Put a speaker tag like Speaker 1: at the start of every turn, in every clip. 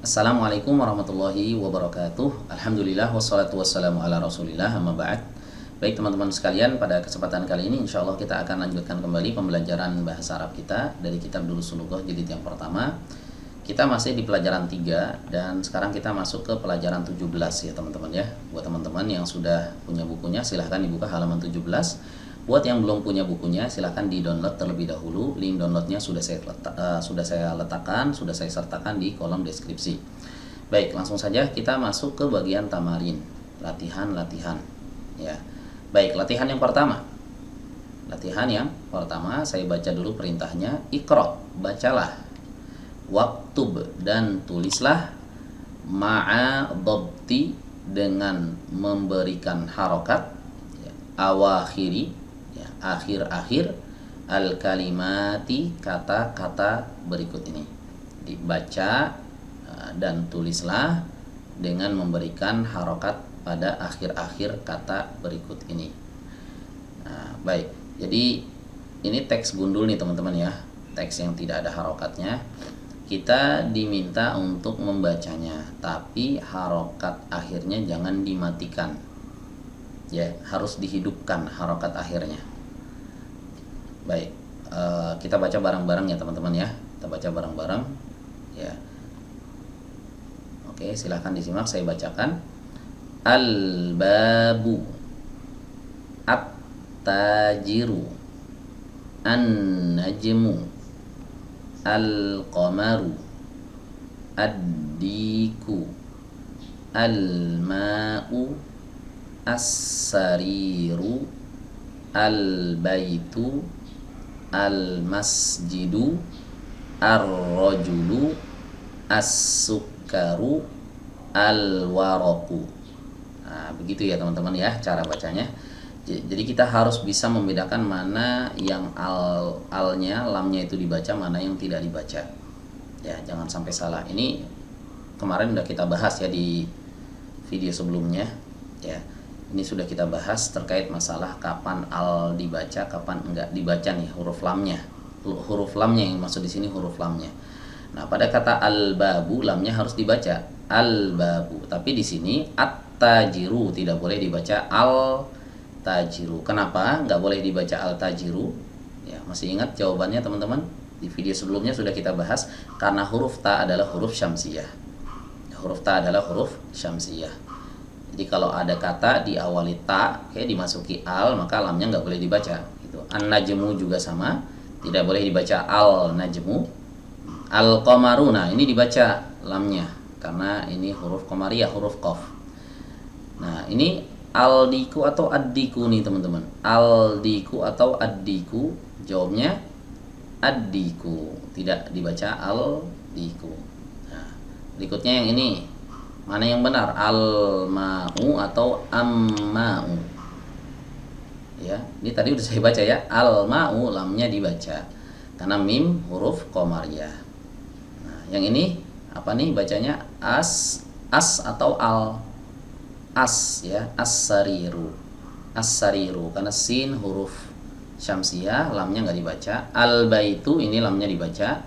Speaker 1: Assalamualaikum warahmatullahi wabarakatuh. Alhamdulillah wassalatu wassalamu ala rasulillah amma ba'd. Baik teman-teman sekalian, pada kesempatan kali ini insya Allah kita akan lanjutkan kembali pembelajaran bahasa Arab kita dari kitab Durusul Lughah jilid yang pertama. Kita masih di pelajaran 3 dan sekarang kita masuk ke pelajaran 17 ya teman-teman ya. Buat teman-teman yang sudah punya bukunya silahkan dibuka halaman 17. Buat yang belum punya bukunya silahkan di-download terlebih dahulu. Link downloadnya sudah saya letakkan, sudah saya sertakan di kolom deskripsi. Baik, langsung saja kita masuk ke bagian tamarin, latihan-latihan ya. Baik, latihan yang pertama. Latihan yang pertama saya baca dulu perintahnya. Iqra, bacalah. Waktub, dan tulislah. Ma'a dhabti, dengan memberikan harokat ya. Awakhiri, akhir-akhir al-kalimati, kata-kata berikut ini. Dibaca dan tulislah dengan memberikan harokat pada akhir-akhir kata berikut ini. Nah, baik, jadi ini teks gundul nih teman-teman ya, teks yang tidak ada harokatnya. Kita diminta untuk membacanya, tapi harokat akhirnya jangan dimatikan ya, harus dihidupkan harokat akhirnya. Baik, kita baca bareng-bareng ya teman-teman ya. Kita baca bareng-bareng ya. Oke, silahkan disimak, saya bacakan. Al-babu, at-tajiru, an-najmu, al-qamaru, ad-diku, al-ma'u, as-sariru, al-baitu, al-masjidu, ar-rajulu, as-sukkaru, al-waraku. Nah, begitu ya teman-teman ya cara bacanya. Jadi kita harus bisa membedakan mana yang alnya, lamnya itu dibaca, mana yang tidak dibaca. Ya, jangan sampai salah. Ini kemarin udah kita bahas ya di video sebelumnya ya. Ini sudah kita bahas terkait masalah kapan al dibaca, kapan enggak dibaca nih huruf lamnya. Huruf lamnya yang maksud di sini huruf lamnya. Nah, pada kata al-babu lamnya harus dibaca al-babu, tapi di sini at-tajiru tidak boleh dibaca al-tajiru. Kenapa nggak boleh dibaca al-tajiru? Ya, masih ingat jawabannya teman-teman? Di video sebelumnya sudah kita bahas, karena huruf ta adalah huruf syamsiyah. Huruf ta adalah huruf syamsiyah. Jadi kalau ada kata diawali ta, kayak dimasuki al, maka lamnya nggak boleh dibaca. Gitu. An-najmu juga sama, tidak boleh dibaca al-najmu. Al-qamaru, nah ini dibaca lamnya, karena ini huruf qamariyah, huruf qaf. Nah ini al-diku atau ad-diku nih teman-teman. Al-diku atau ad-diku, jawabnya ad-diku, tidak dibaca al-diku. Nah, berikutnya yang ini. Mana yang benar? Al-ma'u atau am-ma'u? Ya, ini tadi udah saya baca ya. Al-ma'u lamnya dibaca karena mim huruf qamariyah. Nah, yang ini apa nih bacanya? As atau al? As ya, as-sariru. As-sariru karena sin huruf syamsiyah, lamnya nggak dibaca. Al-baitu ini lamnya dibaca.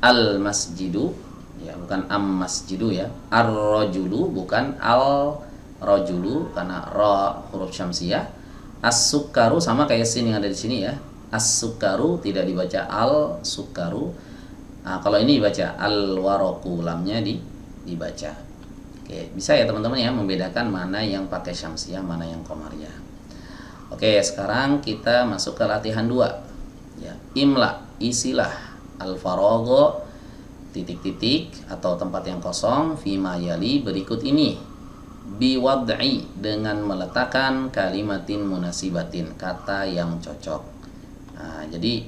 Speaker 1: Al-masjidu ya, bukan am-masjidu ya. Ar-rajulu bukan al-rajulu karena ra huruf syamsiyah. As-sukkaru sama kayak sin yang ada di sini ya. As-sukkaru tidak dibaca al-sukkaru. Nah, kalau ini dibaca al-waraku, lamnya dibaca. Oke, bisa ya teman-teman ya membedakan mana yang pakai syamsiyah, mana yang qamariyah. Oke, sekarang kita masuk ke latihan 2. Ya, imla, isilah al-faragha, titik-titik atau tempat yang kosong, fima yali, berikut ini. Biwad'i, dengan meletakkan kalimatin munasibatin, kata yang cocok. Nah, jadi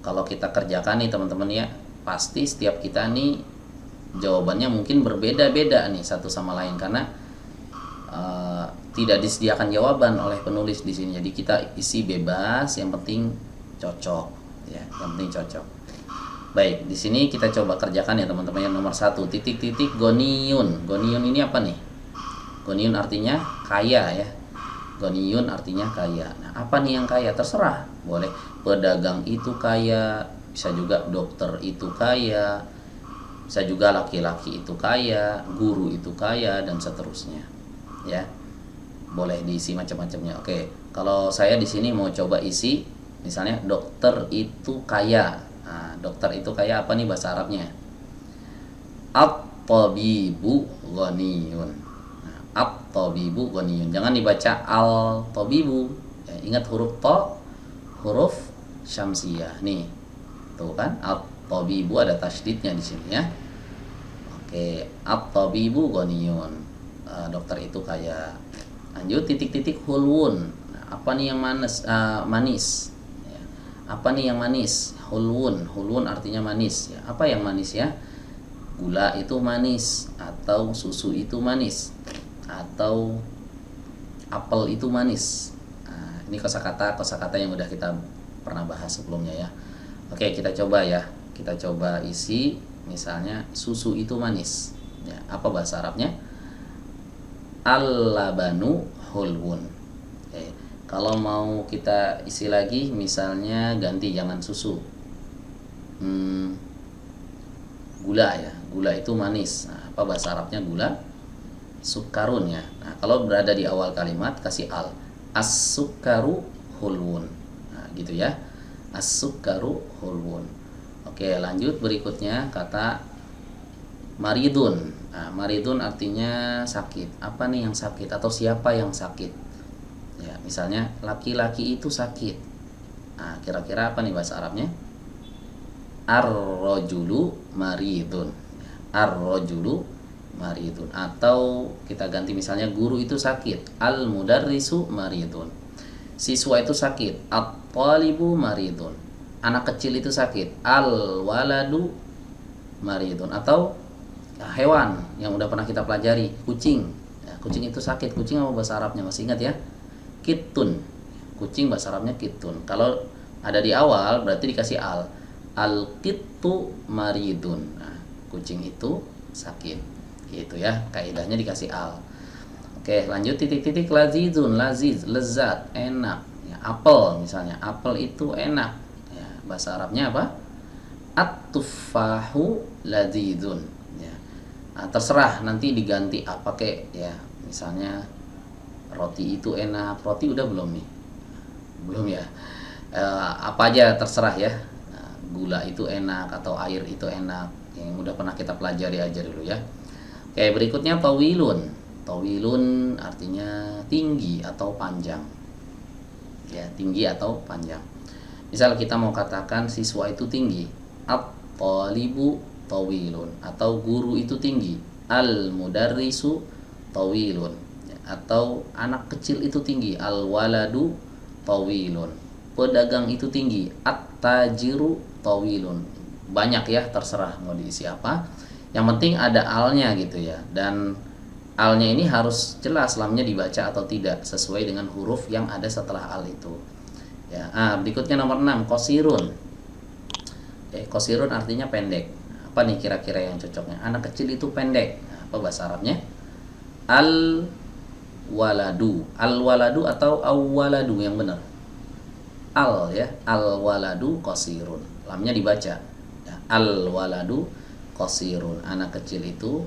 Speaker 1: kalau kita kerjakan nih teman-teman ya, pasti setiap kita nih jawabannya mungkin berbeda-beda nih satu sama lain, karena tidak disediakan jawaban oleh penulis di sini. Jadi kita isi bebas, yang penting cocok ya, yang penting cocok. Baik, di sini kita coba kerjakan ya teman-teman. Yang nomor 1, titik-titik goniyun. Goniyun ini apa nih? Goniyun artinya kaya ya. Goniyun artinya kaya. Nah, apa nih yang kaya? Terserah. Boleh pedagang itu kaya, bisa juga dokter itu kaya, Bisa juga laki-laki itu kaya, guru itu kaya, dan seterusnya. Ya, boleh diisi macam-macamnya. Oke, kalau saya di sini mau coba isi, misalnya dokter itu kaya. Nah, dokter itu kaya apa nih bahasa Arabnya? At-tabibu ghaniyun. Nah, at-tabibu ghaniyun. Jangan dibaca al-tabibu. Ya, ingat huruf to, huruf syamsiyah. Nih, tuh kan, at-tabibu ada tasydidnya di sini ya. Oke, at-tabibu ghaniyun. Dokter itu kaya. Lanjut, titik-titik hulwun. Nah, apa nih yang manis? Ya. Apa nih yang manis? Hulwun. Hulwun artinya manis. Ya. Apa yang manis ya? Gula itu manis, atau susu itu manis, atau apel itu manis. Nah, ini kosakata yang udah kita pernah bahas sebelumnya ya. Oke, kita coba ya. Kita coba isi, misalnya susu itu manis. Ya, apa bahasa Arabnya? Al-labanu hulwun. Oke. Kalau mau kita isi lagi, misalnya ganti, jangan susu. Gula ya. Gula itu manis. Nah, apa bahasa Arabnya gula? Sukarun ya. Nah, kalau berada di awal kalimat kasih al. As-sukaru hulwun. Nah, gitu ya. As-sukaru hulwun. Oke, lanjut berikutnya kata maridun. Nah, maridun artinya sakit. Apa nih yang sakit atau siapa yang sakit? Ya, misalnya laki-laki itu sakit. Nah, kira-kira apa nih bahasa Arabnya? Ar-rajulu maridun. Ar-rajulu maridun. Atau kita ganti, misalnya guru itu sakit. Al-mudarrisu maridun. Siswa itu sakit. At-talibu maridun. Anak kecil itu sakit. Al-waladu maridun. Atau hewan yang udah pernah kita pelajari, kucing. Ya, kucing itu sakit. Kucing apa bahasa Arabnya? Masih ingat ya? Kitun. Kucing bahasa Arabnya kitun. Kalau ada di awal berarti dikasih al. Al-kittu maridun. Nah, kucing itu sakit. Gitu ya. Kaidahnya dikasih al. Oke, lanjut, titik-titik lazizun, laziz, lezat, enak. Ya, apel misalnya. Apel itu enak. Ya, bahasa Arabnya apa? At-tufahu lazizun. Nah, terserah nanti diganti apa kek ya. Misalnya roti itu enak. Roti udah belum nih? Belum ya. Apa aja terserah ya. Nah, gula itu enak atau air itu enak. Yang udah pernah kita pelajari aja dulu ya. Oke, berikutnya tawilun. Tawilun artinya tinggi atau panjang. Ya, tinggi atau panjang. Misal kita mau katakan siswa itu tinggi. At-talibu tawilun, atau guru itu tinggi, al-mudarrisu tawilun, atau anak kecil itu tinggi, al-waladu tawilun, pedagang itu tinggi, at-tajiru tawilun. Banyak ya, terserah mau diisi apa, yang penting ada alnya gitu ya. Dan alnya ini harus jelas lamnya dibaca atau tidak sesuai dengan huruf yang ada setelah al itu ya. Berikutnya nomor 6, qasirun. Qasirun artinya pendek. Apa nih kira-kira yang cocoknya? Anak kecil itu pendek. Nah, apa bahasa Arabnya? Al-waladu. Al-waladu atau awwaladu yang benar? Al ya. Al-waladu qasirun. Lamnya dibaca. Ya, al-waladu qasirun. Anak kecil itu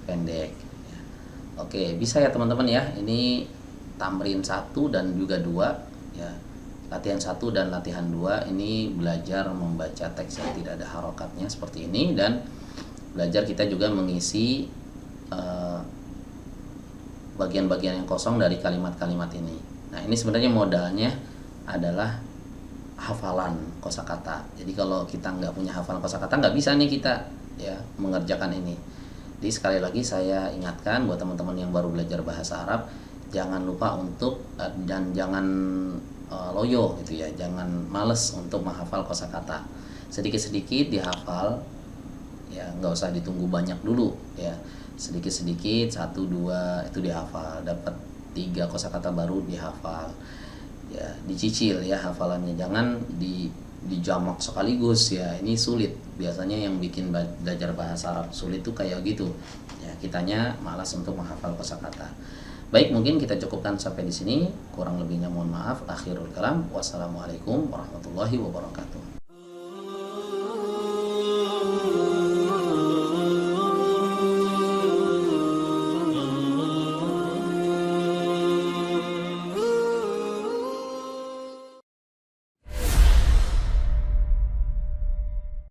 Speaker 1: pendek. Ya. Oke, bisa ya teman-teman ya. Ini tamrin 1 dan juga 2 ya. Latihan 1 dan latihan 2 ini belajar membaca teks yang tidak ada harokatnya seperti ini, dan belajar kita juga mengisi bagian-bagian yang kosong dari kalimat-kalimat ini. Nah, ini sebenarnya modalnya adalah hafalan kosakata. Jadi kalau kita nggak punya hafalan kosakata, nggak bisa nih kita ya mengerjakan ini. Jadi sekali lagi saya ingatkan buat teman-teman yang baru belajar bahasa Arab, jangan lupa untuk dan jangan loyo gitu ya, jangan males untuk menghafal kosakata. Sedikit-sedikit dihafal ya, nggak usah ditunggu banyak dulu ya. Sedikit-sedikit 1, 2 itu dihafal, dapat 3 kosakata baru dihafal ya, dicicil ya hafalannya, jangan dijamak sekaligus ya, ini sulit. Biasanya yang bikin belajar bahasa Arab sulit tuh kayak gitu ya, kitanya malas untuk menghafal kosakata. Baik, mungkin kita cukupkan sampai di sini. Kurang lebihnya mohon maaf. Akhirul kalam. Wassalamualaikum warahmatullahi wabarakatuh.